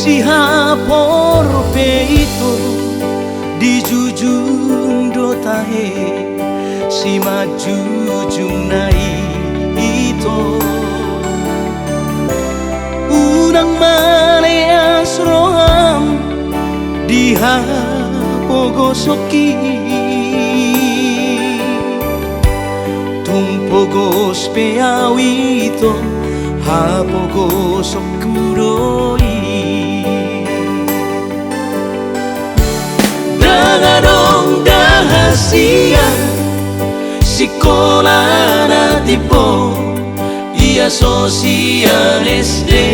si hapor peito di jujung dotahe si majujung nai ito unang mane asroham di hapogosoki tumpogos peawito hapogosok kuroi dagadong dahasia sekolah na tipo ia sosiales de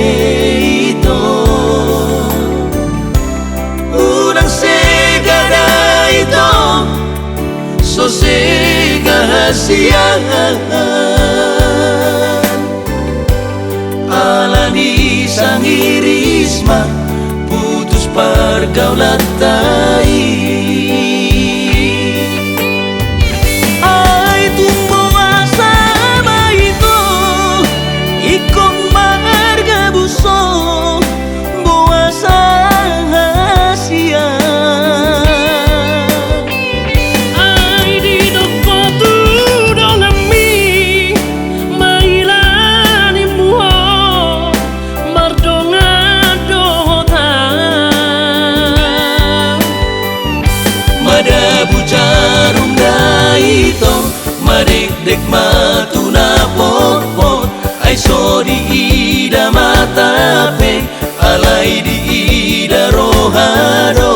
itu unang segada itu sosegahasian alani sang irisma putus pergaulan tai ai tumbuh asama itu ikong marga buso buasa hasia ai di doko tu donami mailani muho mardonga dohota madabu jarum daito madek-dek matuna pot-pot ai so di ida matape alai di ida rohado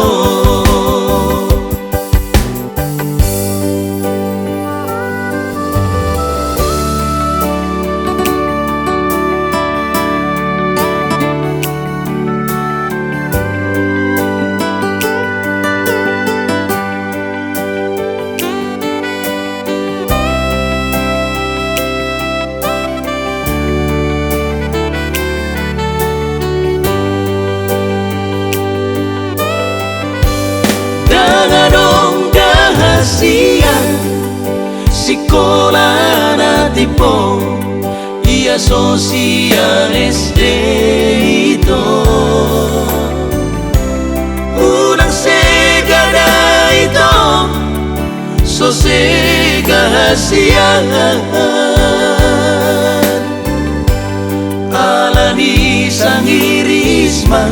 dagadong dahasian sekolah na tipo ia sosiales de itu unang segada itu sosegahasian alani sang irisma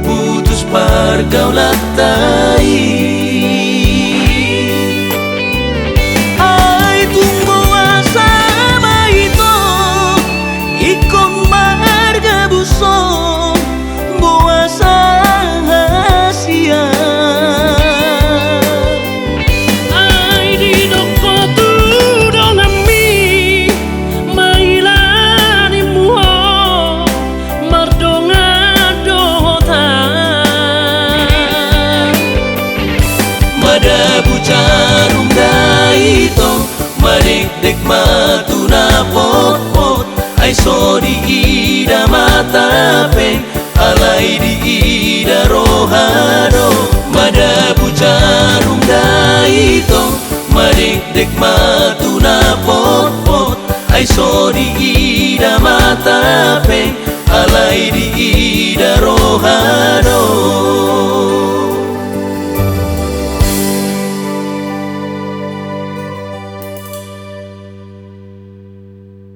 putus pergaulan tai ai tumbuh asama itu ikong marga buso buasa hasia ai di doko tu donami mailani muho mardonga dohota madabu jarum daito madek-dek matuna pot-pot ai so di ida matape alai di ida rohado madabu jarum daito madek-dek matuna pot-pot ai so di ida matape alai di